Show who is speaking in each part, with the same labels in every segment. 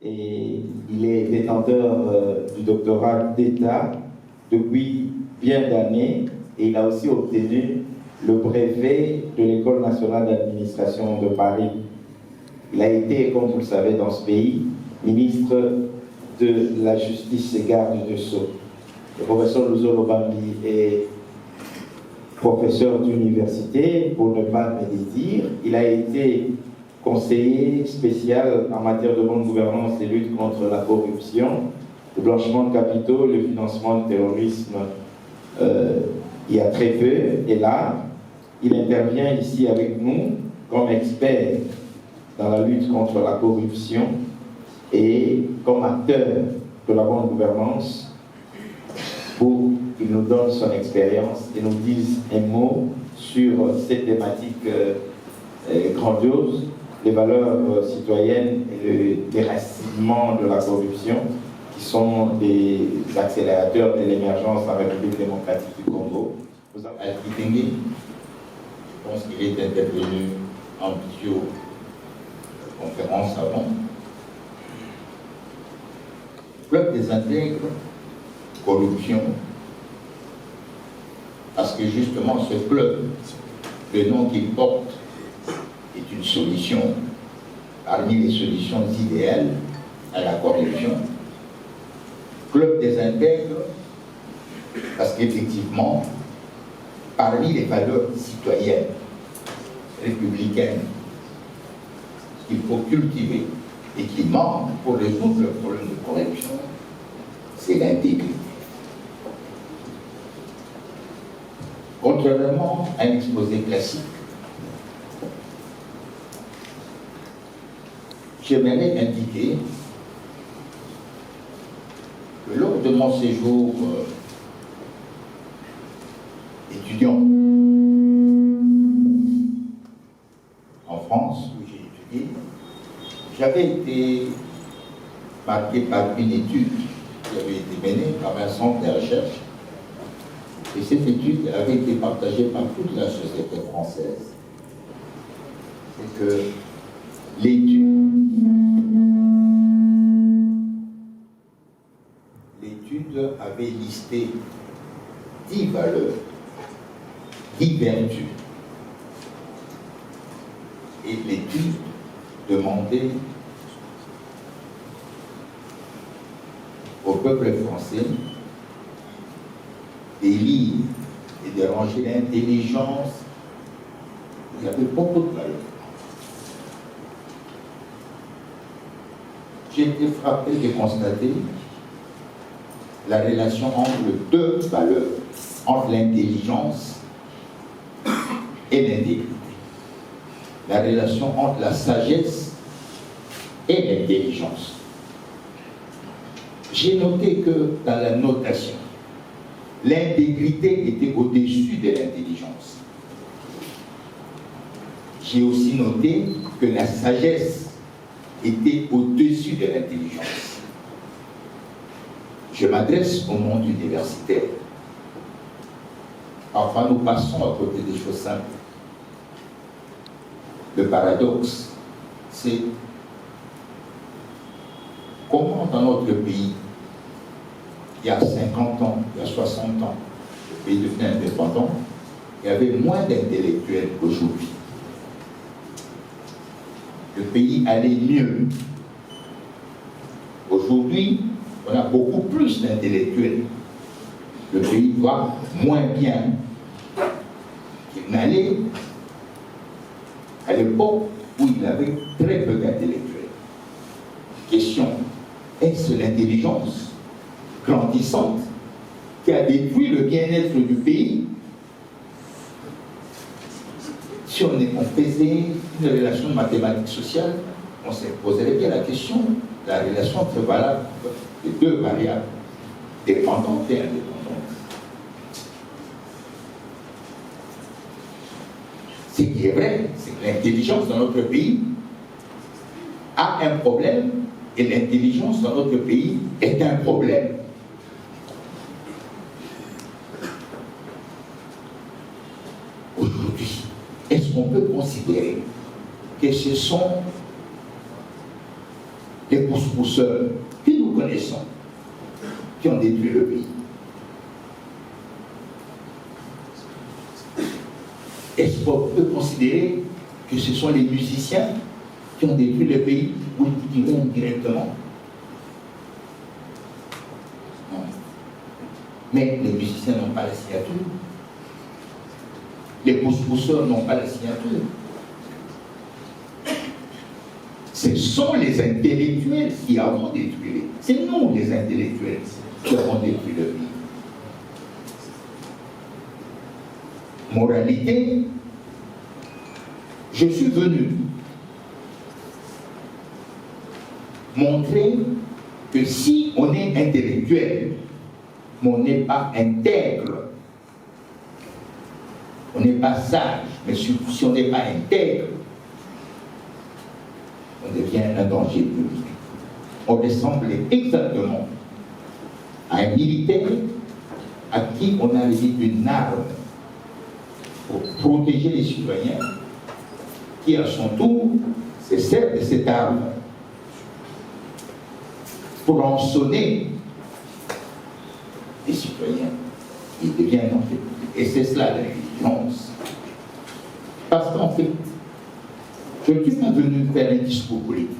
Speaker 1: et il est détenteur du doctorat d'État depuis bien d'années et il a aussi obtenu le brevet de l'École nationale d'administration de Paris. Il a été, comme vous le savez, dans ce pays, ministre de la Justice et garde de Sceaux. Le professeur Luzo Lobambi est professeur d'université, pour ne pas me dire. Il a été conseiller spécial en matière de bonne gouvernance et lutte contre la corruption, le blanchiment de capitaux, le financement du terrorisme il y a très peu. Et là, il intervient ici avec nous comme expert dans la lutte contre la corruption et comme acteur de la bonne gouvernance pour qu'il nous donne son expérience et nous dise un mot sur cette thématique grandiose, les valeurs citoyennes et le déracinement de la corruption, qui sont des accélérateurs de l'émergence en République démocratique du Congo.
Speaker 2: Vous avez Alpha, je pense qu'il est intervenu en visioconférence avant. Club des intègres, corruption, parce que justement ce club, le nom qu'il porte, est une solution parmi les solutions idéales à la corruption. Club des intègres, parce qu'effectivement, parmi les valeurs citoyennes, républicaines, qu'il faut cultiver et qui manque pour résoudre le problème de corruption, c'est l'intégrité. Contrairement à un exposé classique, j'aimerais indiquer que lors de mon séjour étudiant en France, où j'ai étudié, j'avais été marqué par une étude qui avait été menée par un centre de recherche. Et cette étude avait été partagée par toute la société française. C'est que l'étude avait listé 10 valeurs, 10 vertus. Et l'étude demandait au peuple français d'élire et de ranger l'intelligence. Il y avait beaucoup de valeurs. J'ai été frappé de constater la relation entre deux valeurs, entre l'intelligence et l'intégrité. La relation entre la sagesse et l'intelligence. J'ai noté que dans la notation, l'intégrité était au-dessus de l'intelligence. J'ai aussi noté que la sagesse était au-dessus de l'intelligence. Je m'adresse au monde universitaire. Enfin, nous passons à côté des choses simples. Le paradoxe, c'est comment dans notre pays, il y a 50 ans, il y a 60 ans, le pays devenait indépendant, il y avait moins d'intellectuels qu'aujourd'hui. Le pays allait mieux. Aujourd'hui, on a beaucoup plus d'intellectuels. Le pays va moins bien qu'il n'allait à l'époque où il avait très peu d'intellectuels. Question, est-ce l'intelligence grandissante qui a détruit le bien-être du pays? Si on faisait une relation de mathématiques sociales, on se poserait bien la question, la relation très valable des deux variables, dépendantes et indépendantes. Ce qui est vrai, c'est que l'intelligence dans notre pays a un problème et l'intelligence dans notre pays est un problème. Aujourd'hui, est-ce qu'on peut considérer que ce sont les pousse-pousseurs que nous connaissons, qui ont détruit le pays. Est-ce qu'on peut considérer que ce sont les musiciens qui ont détruit le pays, ou indirectement? Non. Mais les musiciens n'ont pas la signature. Les pousse-pousseurs n'ont pas la signature. Ce sont les intellectuels qui avons détruit. C'est nous, les intellectuels, qui avons détruit le pays. Moralité, je suis venu montrer que si on est intellectuel, mais on n'est pas intègre, on n'est pas sage, mais si on n'est pas intègre, on devient un danger public. On ressemble exactement à un militaire à qui on a mis une arme pour protéger les citoyens, qui à son tour se sert de cette arme pour rançonner les citoyens. Il devient un danger public. Et c'est cela la négligence. Parce qu'en fait, je ne suis pas venu faire un discours politique.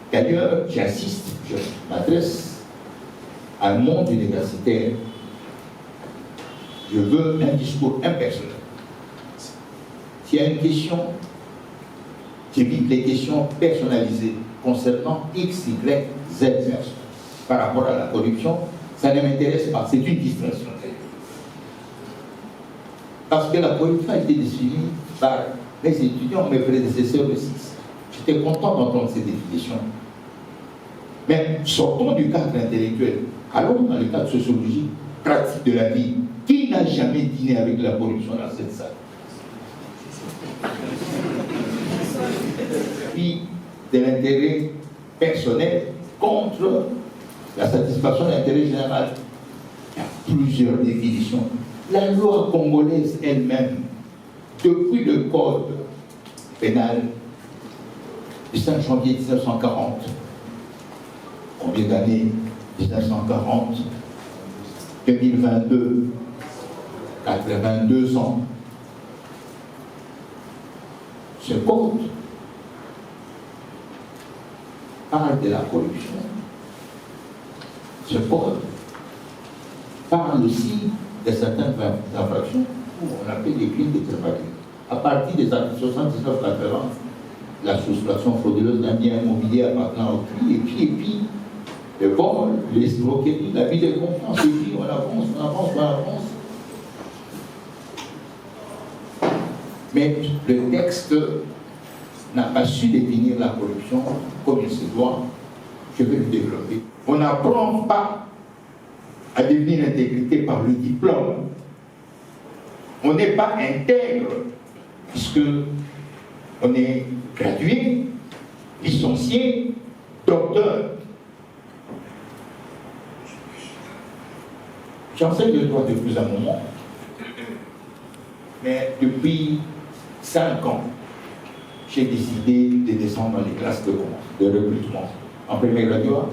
Speaker 2: D'ailleurs, j'insiste, je m'adresse à un monde universitaire. Je veux un discours impersonnel. S'il y a une question, j'évite les questions personnalisées concernant X, Y, Z personnes. Par rapport à la corruption, ça ne m'intéresse pas, c'est une distraction. Parce que la corruption a été définie par mes étudiants, mes prédécesseurs aussi. J'étais content d'entendre ces définitions. Mais sortons du cadre intellectuel. Allons dans le cadre sociologique, pratique de la vie. Qui n'a jamais dîné avec la corruption dans cette salle? Puis de l'intérêt personnel contre la satisfaction de l'intérêt général. Il y a plusieurs définitions. La loi congolaise elle-même, depuis le code pénal du 5 janvier 1940, combien d'années? 1940, 2022, 82 ans. Ce code parle de la corruption. Ce code parle aussi de certaines infractions où on appelle des crimes de trépaquet. À partir des articles 79-80, la soustraction frauduleuse d'un bien immobilier appartenant au autrui, et puis, le vol, l'escroquerie, l'abus de confiance, et puis on avance. Mais le texte n'a pas su définir la corruption comme il se doit. Je vais le développer. On n'apprend pas à devenir l'intégrité par le diplôme. On n'est pas intègre, puisque on est gradué, licencié, docteur. J'enseigne le droit depuis un moment, mais depuis 5 ans, j'ai décidé de descendre dans les classes de recrutement en premier graduat,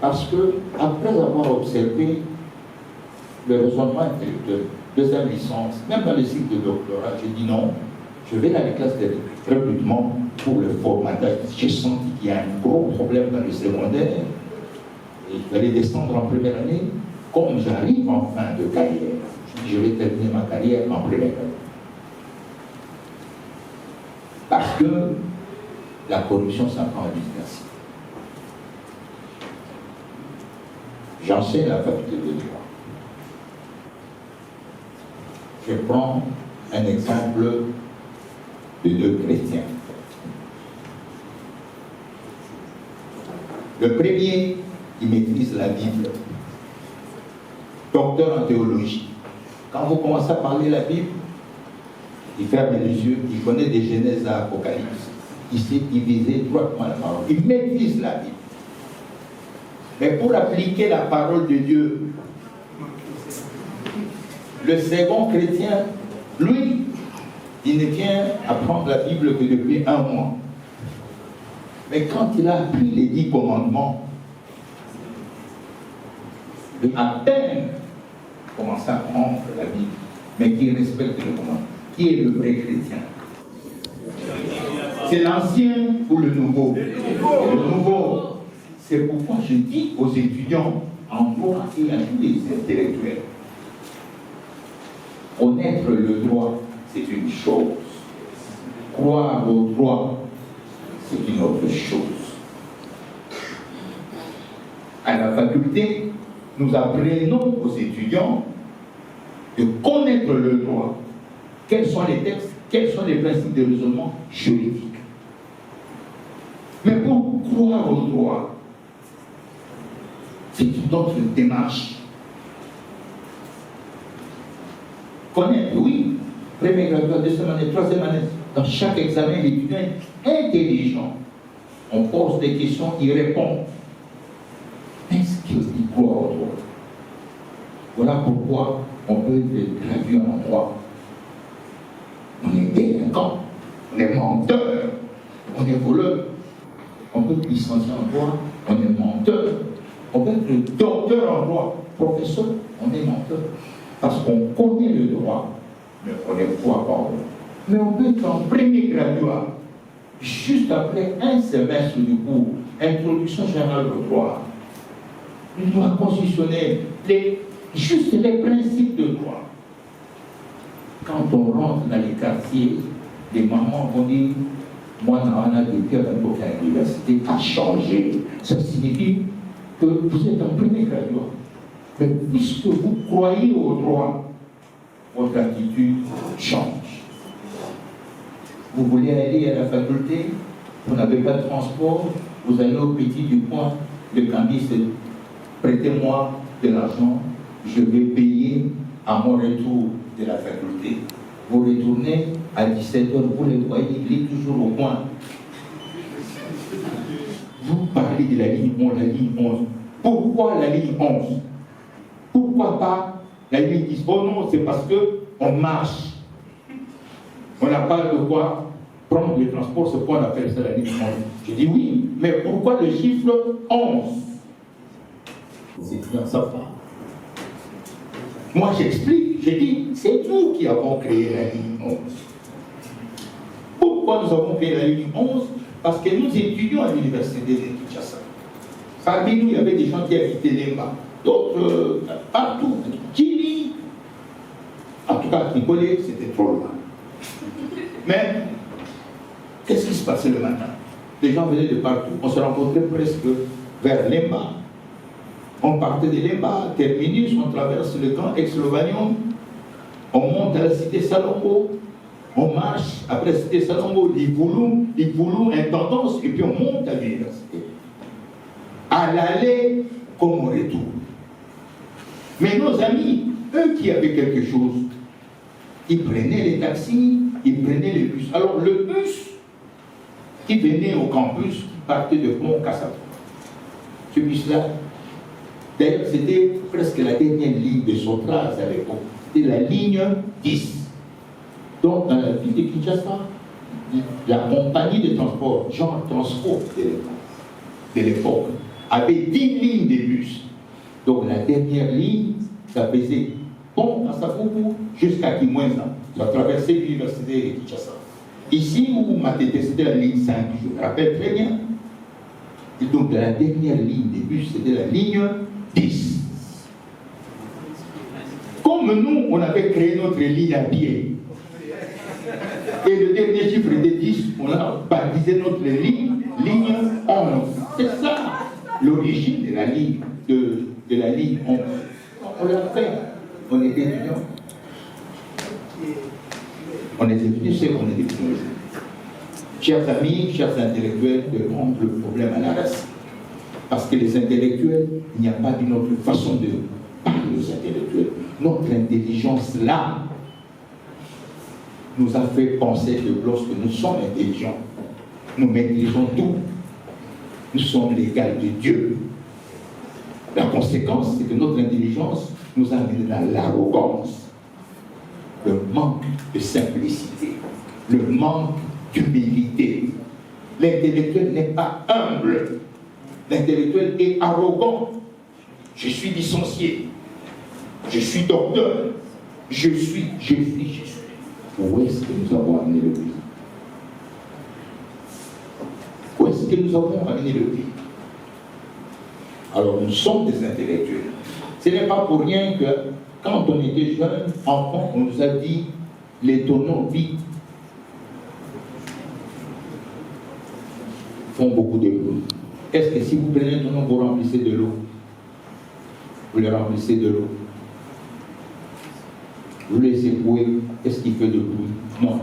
Speaker 2: parce que, après avoir observé le raisonnement intellectuel, deuxième licence, même dans les cycles de doctorat, j'ai dit non, je vais dans les classes de recrutement pour le formatage. J'ai senti qu'il y a un gros problème dans le secondaire, et il fallait descendre en première année. Comme j'arrive en fin de carrière, je dis je vais terminer ma carrière en première année. Parce que la corruption s'apprend à l'université. J'enseigne la faculté de droit. Je prends un exemple de 2 chrétiens. Le premier, il maîtrise la Bible, docteur en théologie. Quand vous commencez à parler la Bible, il ferme les yeux, il connaît des Genèses à Apocalypse, il sait diviser droitement la parole, il maîtrise la Bible. Mais pour appliquer la parole de Dieu, le second chrétien, lui, il ne vient apprendre la Bible que depuis 1 mois. Mais quand il a appris les 10 commandements, à peine commencer à prendre la Bible, mais qui respecte le commandement, qui est le vrai chrétien. C'est l'ancien ou le nouveau? Le nouveau. C'est pourquoi je dis aux étudiants en droit et à tous les intellectuels, connaître le droit, c'est une chose. Croire au droit, c'est une autre chose. À la faculté, nous apprenons aux étudiants de connaître le droit. Quels sont les textes, quels sont les principes de raisonnement juridique. Mais pour croire au droit, c'est une autre démarche. Connaître, oui, première graduat, deuxième année, troisième année, dans chaque examen, l'étudiant est intelligent. On pose des questions, il répond. Est-ce qu'il croit au droit? Voilà pourquoi on peut être gradué en droit. On est délinquant, on est menteur, on est voleur. On peut être licencié en droit, on est menteur. On peut être docteur en droit, professeur, on est menteur. Parce qu'on connaît le droit, mais on ne croit pas au droit. Mais on peut être en premier graduat, juste après un semestre du cours, introduction générale au droit, le droit constitutionnel, juste les principes de droit. Quand on rentre dans les quartiers, les mamans vont dire, moi, Nana, depuis à l'université, a changé. Ça signifie que vous êtes en premier graduat. Mais puisque vous croyez au droit, votre attitude change. Vous voulez aller à la faculté, vous n'avez pas de transport, vous allez au petit du coin, le cambiste, prêtez-moi de l'argent, je vais payer à mon retour de la faculté. Vous retournez à 17h, vous le voyez, il est toujours au coin. Vous parlez de la ligne 11, la ligne 11. Pourquoi la ligne 11? Pourquoi pas la ligne 10? Oh non, c'est parce qu'on marche. On n'a pas de quoi prendre le transport, c'est pourquoi on appelle ça la ligne 11. Je dis oui, mais pourquoi le chiffre 11? C'est bien ça. Moi j'explique, je dis, c'est nous qui avons créé la ligne 11. Pourquoi nous avons créé la ligne 11? Parce que nous étudions à l'université de Kinshasa. Parmi nous, il y avait des gens qui habitaient Lemba, d'autres partout, Kili. En tout cas, Nicolé, c'était trop loin. Mais, qu'est-ce qui se passait le matin? Les gens venaient de partout, on se rencontrait presque vers Lemba. On partait de Lemba, terminus, on traverse le camp Ex-Lovanium, on monte à la cité Salombo, on marche après la cité Salombo, Livoulou, Intendance, et puis on monte à l'université. À l'aller comme au retour. Mais nos amis, eux qui avaient quelque chose, ils prenaient les taxis, ils prenaient les bus. Alors le bus qui venait au campus partait de Pont-Cassap. Ce bus-là, d'ailleurs, c'était presque la dernière ligne de Sotras à l'époque. C'était la ligne 10. Donc, dans la ville de Kinshasa, la compagnie de transport, Jean Transport de l'époque, avait 10 lignes de bus. Donc, la dernière ligne, ça faisait Pont-Cassap jusqu'à Kimwenza. Ça traversait l'université de Kinshasa. Ici, où Matete, c'était la ligne 5, je me rappelle très bien. Et donc, la dernière ligne de bus, c'était la ligne 10. Comme nous, on avait créé notre ligne à pied, et le dernier chiffre était 10, on a baptisé notre ligne 11. C'est ça l'origine de la ligne, de la ligne 11. On l'a fait. On était étudiants. On était venus, c'est qu'on était venus. Chers amis, chers intellectuels, de rendre le problème à la racine. Parce que les intellectuels, il n'y a pas d'une autre façon de parler aux intellectuels. Notre intelligence là nous a fait penser que lorsque nous sommes intelligents, nous maîtrisons tout. Nous sommes l'égal de Dieu. La conséquence, c'est que notre intelligence nous a amené dans l'arrogance, le manque de simplicité, le manque d'humilité, L'intellectuel n'est pas humble. L'intellectuel est arrogant. Je suis licencié. Je suis docteur. Je suis. Où est-ce que nous avons amené le pays? Où est-ce que nous avons amené le pays? Alors nous sommes des intellectuels. Ce n'est pas pour rien que quand on était jeune, enfant, on nous a dit les tonneaux vides font beaucoup de l'eau. Est-ce que si vous prenez un tonneau, vous remplissez de l'eau? Vous le remplissez de l'eau. Vous le laissez couler, est-ce qu'il fait de bruit? Non.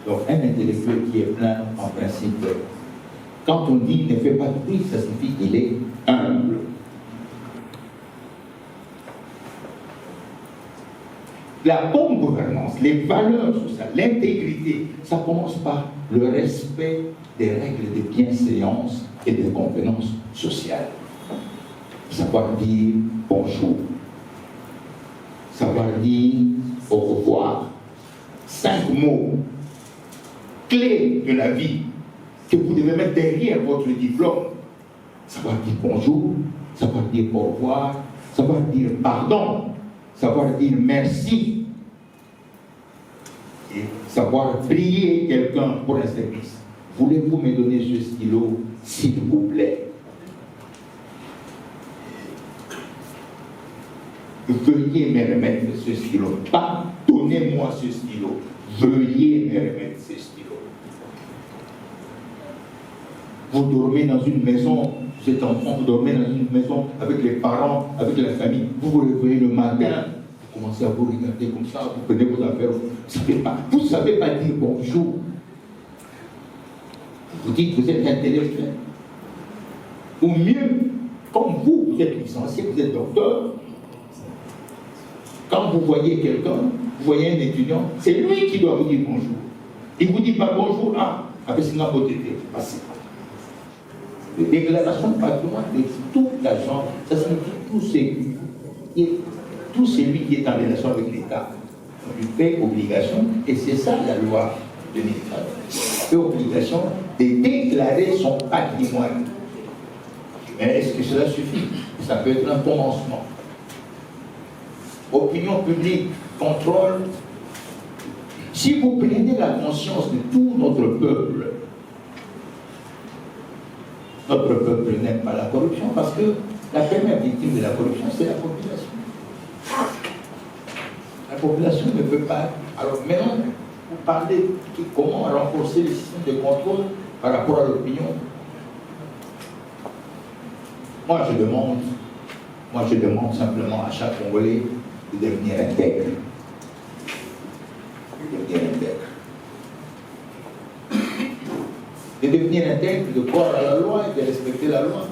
Speaker 2: Donc un intellectuel qui est plein, en principe, quand on dit ne fait pas de bruit, ça signifie qu'il est humble. La bonne gouvernance, les valeurs sociales, l'intégrité, ça commence par le respect des règles de bienséance et de convenance sociale. Savoir dire bonjour, savoir dire au revoir. 5 mots clés de la vie que vous devez mettre derrière votre diplôme. Savoir dire bonjour, savoir dire au revoir, savoir dire pardon, savoir dire merci et savoir prier quelqu'un pour un service. Voulez-vous me donner ce stylo, s'il vous plaît? Veuillez me remettre ce stylo. Pas donnez-moi ce stylo. Veuillez me remettre ce stylo. Vous dormez dans une maison, vous êtes enfant, vous dormez dans une maison avec les parents, avec la famille. Vous vous réveillez le matin, vous commencez à vous regarder comme ça, vous prenez vos affaires. Vous ne savez pas dire bonjour. Vous dites que vous êtes intellectuel. Ou mieux, comme vous êtes licencié, vous êtes docteur. Quand vous voyez quelqu'un, vous voyez un étudiant, c'est lui qui doit vous dire bonjour. Il ne vous dit pas bonjour, avec ce n'a pas été passé. Les déclarations de patrimoine de tout l'agent, ça signifie tout celui qui est en relation avec l'État. Il fait obligation, et c'est ça la loi de l'État. Il fait obligation de déclarer son patrimoine. Mais est-ce que cela suffit? Ça peut être un commencement. Opinion publique, contrôle. Si vous prenez la conscience de tout notre peuple n'aime pas la corruption parce que la première victime de la corruption, c'est la population. La population ne peut pas. Alors maintenant, vous parlez de comment renforcer le système de contrôle par rapport à l'opinion. Moi, je demande simplement à chaque Congolais de devenir intègre. De devenir intègre, de croire à la loi et de respecter la loi.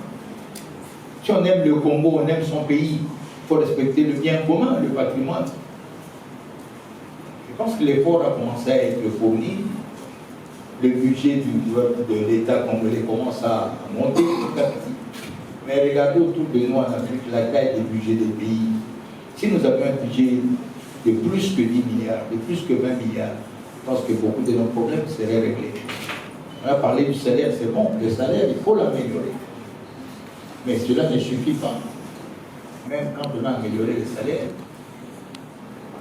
Speaker 2: Si on aime le Congo, on aime son pays, il faut respecter le bien commun, le patrimoine. Je pense que l'effort a commencé à être fourni. Le budget de l'État congolais commence à monter petit à petit. Mais regardez autour de nous en Afrique la taille des budgets des pays. Si nous avions un budget de plus que 10 milliards, de plus que 20 milliards, je pense que beaucoup de nos problèmes seraient réglés. On a parlé du salaire, c'est bon, le salaire, il faut l'améliorer. Mais cela ne suffit pas. Même quand on a amélioré le salaire,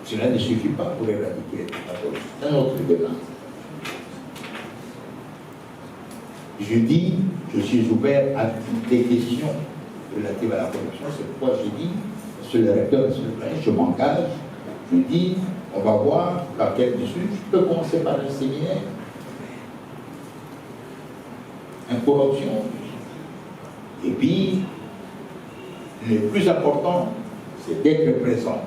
Speaker 2: cela ne suffit pas pour éradiquer la corruption. C'est un autre débat. Je dis, je suis ouvert à toutes les questions relatives à la corruption. C'est pourquoi je dis, monsieur le recteur, monsieur le président, je m'engage. Je dis, on va voir laquelle dessus. Je peux commencer par un séminaire. Une corruption. Et puis, le plus important, c'est d'être présent.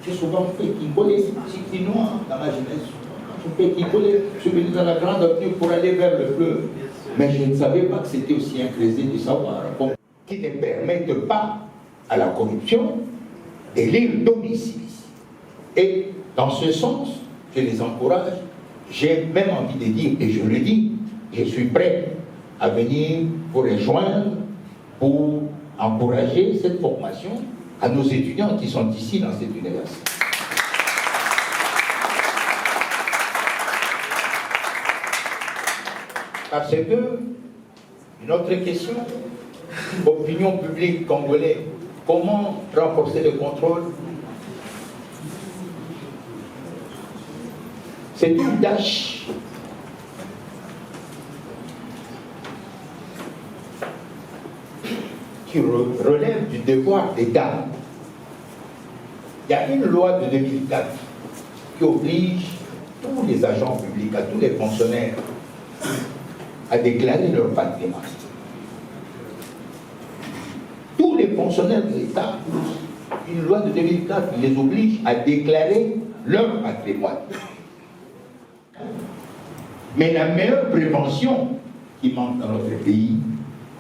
Speaker 2: J'ai souvent fait Kinkolé, chinois dans ma jeunesse. Quand je fais Kinkolé, je suis venu dans la grande avenue pour aller vers le fleuve. Mais je ne savais pas que c'était aussi un plaisir de savoir. Qui ne permettent pas à la corruption d'élire domicile. Et dans ce sens, je les encourage. J'ai même envie de dire, et je le dis, je suis prêt à venir vous rejoindre pour encourager cette formation à nos étudiants qui sont ici dans cette université. Parce que, une autre question, opinion publique congolaise, comment renforcer le contrôle? C'est une tâche qui relève du devoir d'État. Il y a une loi de 2004 qui oblige tous les agents publics, à tous les fonctionnaires, à déclarer leur patrimoine. Tous les fonctionnaires de l'État, une loi de 2004 les oblige à déclarer leur patrimoine. Mais la meilleure prévention qui manque dans notre pays,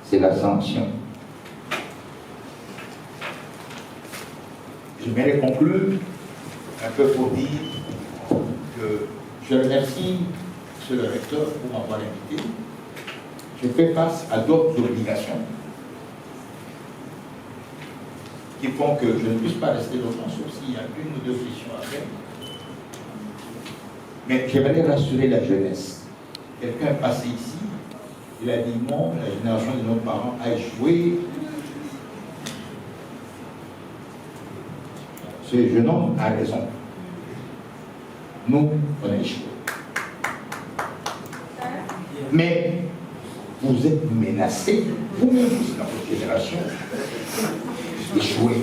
Speaker 2: c'est la sanction. J'aimerais conclure un peu pour dire que je remercie M. le recteur pour m'avoir invité. Je fais face à d'autres obligations qui font que je ne puisse pas rester longtemps, sauf s'il y a une ou deux questions à faire. Mais j'aimerais rassurer la jeunesse. Quelqu'un est passé ici, il a dit non, la génération de nos parents a échoué. Ce jeune homme a raison. Nous, on a échoué. Mais vous êtes menacés, vous-même, dans votre génération, d'échouer.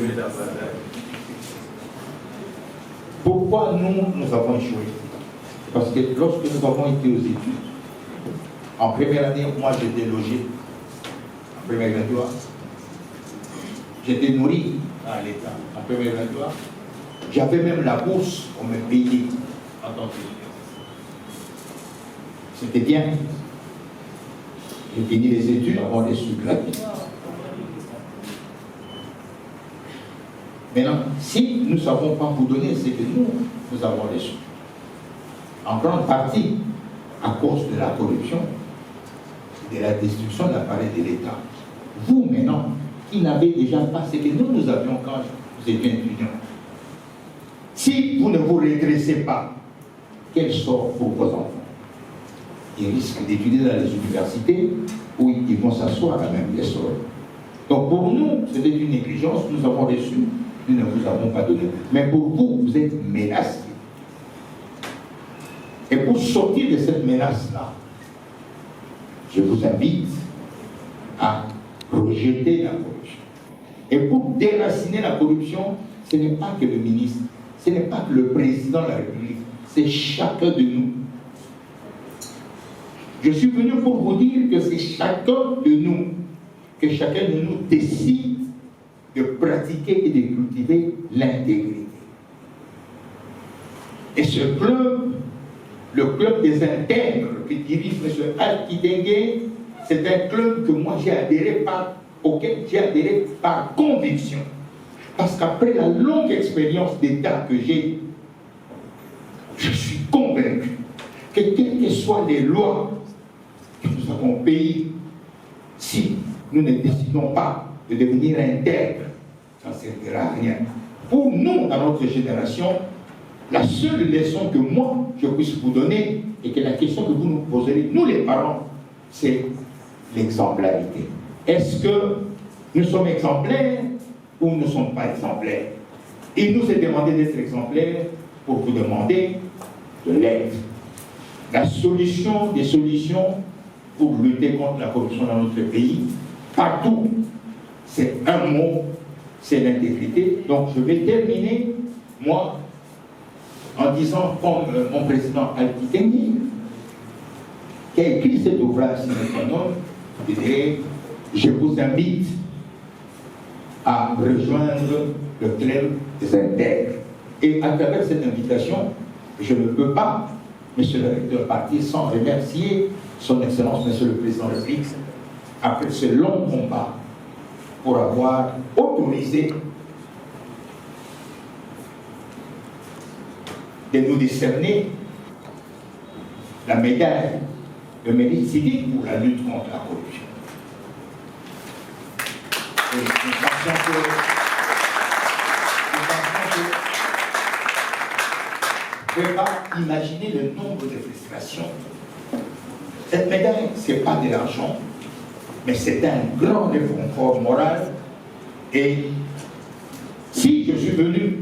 Speaker 2: Pourquoi nous avons échoué? Parce que lorsque nous avons été aux études, en première année, moi j'étais logé, en première graduat, j'étais nourri à l'État, en première graduat, j'avais même la bourse qu'on me payait en tant qu'étudiant. C'était bien. J'ai fini les études avant les sous gratuits. Maintenant, si nous ne savons pas vous donner, c'est que nous avons les sous. En grande partie, à cause de la corruption, de la destruction de l'appareil de l'État. Vous, maintenant, qui n'avez déjà pas ce que nous avions quand vous étiez étudiants. Si vous ne vous redressez pas, quel sort pour vos enfants? Ils risquent d'étudier dans les universités où ils vont s'asseoir à même les sols. Donc pour nous, c'était une négligence, nous avons reçu, nous ne vous avons pas donné. Mais pour vous, vous êtes menacés. Et pour sortir de cette menace-là, je vous invite à rejeter la corruption. Et pour déraciner la corruption, ce n'est pas que le ministre, ce n'est pas que le président de la République, c'est chacun de nous. Je suis venu pour vous dire que c'est chacun de nous, que chacun de nous décide de pratiquer et de cultiver l'intégrité. Et ce club, le club des intègres que dirige M. Alkidenge, c'est un club que moi j'ai adhéré auquel j'ai adhéré par conviction. Parce qu'après la longue expérience d'État que j'ai, je suis convaincu que quelles que soient les lois que nous avons payées, si nous ne décidons pas de devenir intègres, ça ne servira à rien. Pour nous, dans notre génération, la seule leçon que moi, je puisse vous donner, et que la question que vous nous poserez, nous les parents, c'est l'exemplarité. Est-ce que nous sommes exemplaires ou nous ne sommes pas exemplaires? Il nous est demandé d'être exemplaires pour vous demander de l'aide. La solution, des solutions pour lutter contre la corruption dans notre pays, partout, c'est un mot, c'est l'intégrité. Donc je vais terminer, moi, en disant, comme mon président Alkidenge, qui a écrit cet ouvrage, je dirais, je vous invite à rejoindre le club des intègres. Et à travers cette invitation, je ne peux pas, Monsieur le recteur, partir sans remercier son Excellence, Monsieur le Président de la République, après ce long combat, pour avoir autorisé de nous décerner la médaille de mérite civique pour la lutte contre la corruption. Et nous pensons que vous ne pouvez pas imaginer le nombre de frustrations Cette médaille, ce n'est pas de l'argent, mais c'est un grand réconfort moral. Et si je suis venu,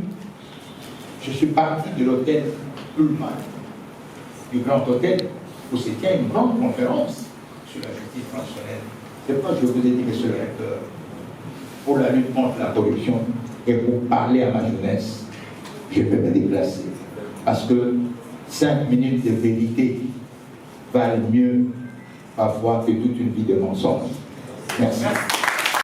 Speaker 2: je suis parti de l'hôtel Pullman, du Grand Hôtel, où c'était une grande conférence sur la justice transitionnelle. C'est pourquoi je vous ai dit, monsieur le recteur, pour la lutte contre la corruption et pour parler à ma jeunesse, je peux me déplacer. Parce que 5 minutes de vérité valent mieux parfois que toute une vie de mensonges. Merci.